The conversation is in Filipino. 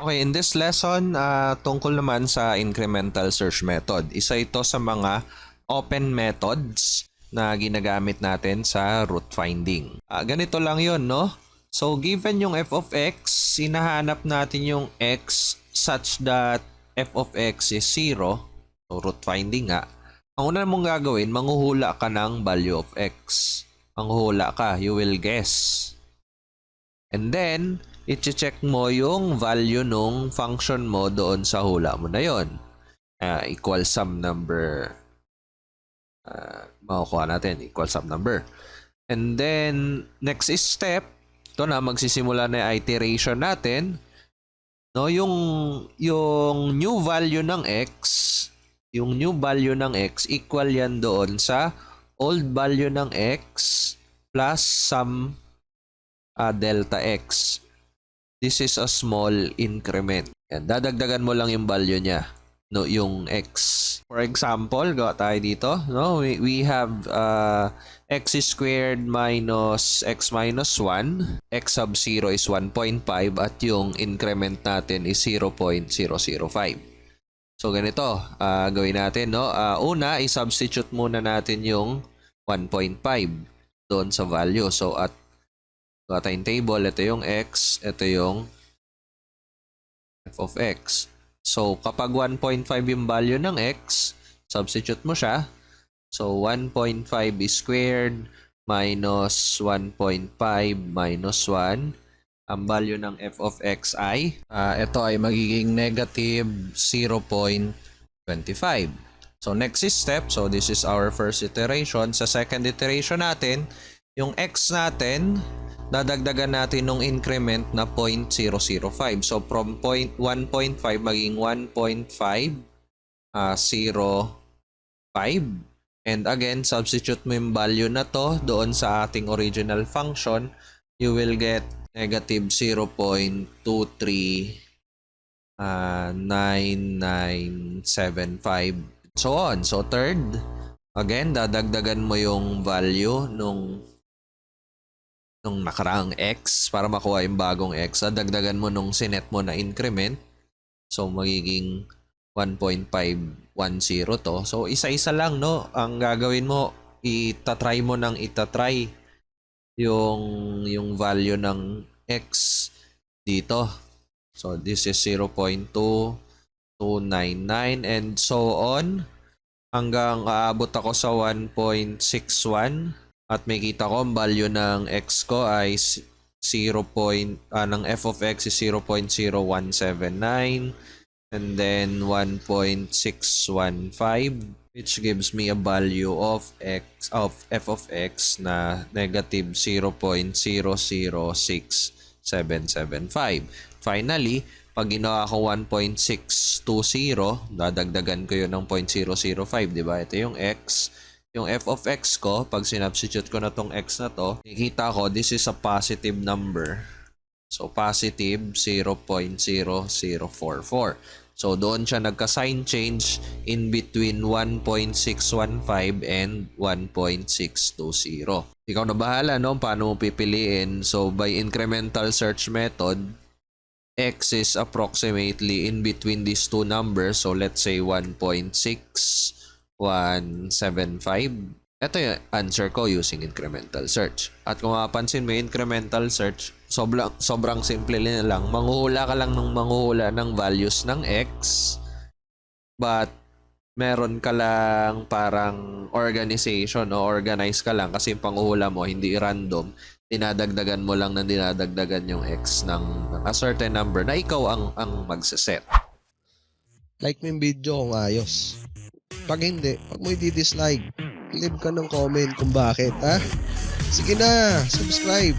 Okay, in this lesson, tungkol naman sa incremental search method. Isa ito sa mga open methods na ginagamit natin sa root finding. Ganito lang yon, no? So, given yung f of x, sinahanap natin yung x such that f of x is 0. So, root finding nga. Ang una mong gagawin, manghuhula ka ng value of x. Manghuhula ka, you will guess. And then, i-check mo yung value nung function mo doon sa hula mo na yon. Equal sum number. Makukuha natin, equal sum number. And then, next is step. Ito na, magsisimula na yung iteration natin. No, yung new value ng x, yung new value ng x, equal yan doon sa old value ng x plus some delta x. This is a small increment. Yan, dadagdagan mo lang yung value niya, no, yung x. For example, gawa tayo dito, no, we have x squared minus x minus 1, x sub 0 is 1.5 at yung increment natin is 0.005. So ganito, gawin natin, no. Una, i-substitute muna natin yung 1.5 doon sa value. So at tayong table, ito yung x, ito yung f of x. So, kapag 1.5 yung value ng x, substitute mo siya. So, 1.5 is squared minus 1.5 minus 1. Ang value ng f of x ay, ito ay magiging negative 0.25. So, next is step. So, this is our first iteration. Sa second iteration natin, yung x natin, dadagdagan natin nung increment na 0.005. So, from 1.5 maging 1.505. And again, substitute mo yung value na to doon sa ating original function. You will get negative 0.239975. So on. So, third, again, dadagdagan mo yung value nung nakaraang x para makuha yung bagong x. Dagdagan mo nung sinet mo na increment. So, magiging 1.510 to. So, isa-isa lang, no? Ang gagawin mo, itatry mo ng itatry yung value ng x dito. So, this is 0.2299 and so on. Hanggang aabot ako sa 1.61. At may kita ko, ang value ng x ko ay ng f of x is 0.0179 and then 1.615, which gives me a value of f of x na negative 0.006775. Finally, pag ginawa ko 1.620, dadagdagan ko yun ng 0.005, di ba? Ito yung x. Yung f of x ko, pag sinubstitute ko na tong x na to, nakikita ko, this is a positive number. So, positive 0.0044. So, doon siya nagka-sign change in between 1.615 and 1.620. Ikaw na bahala, no? Paano mo pipiliin? So, by incremental search method, x is approximately in between these two numbers. So, let's say 1.6 175. Ito yung answer ko using incremental search. At kung mapapansin mo, incremental search, sobrang simple lang. Manghuhula ka lang ng values ng x, but meron ka lang parang organization o organize ka lang kasi yung panghuhula mo hindi random. Dinadagdagan mo lang na dinadagdagan yung x ng a certain number na ikaw ang magsaset. Like mo yung video kung ayos. Pag hindi, pag mo i-dislike, leave ka ng comment kung bakit, ha? Sige na, subscribe.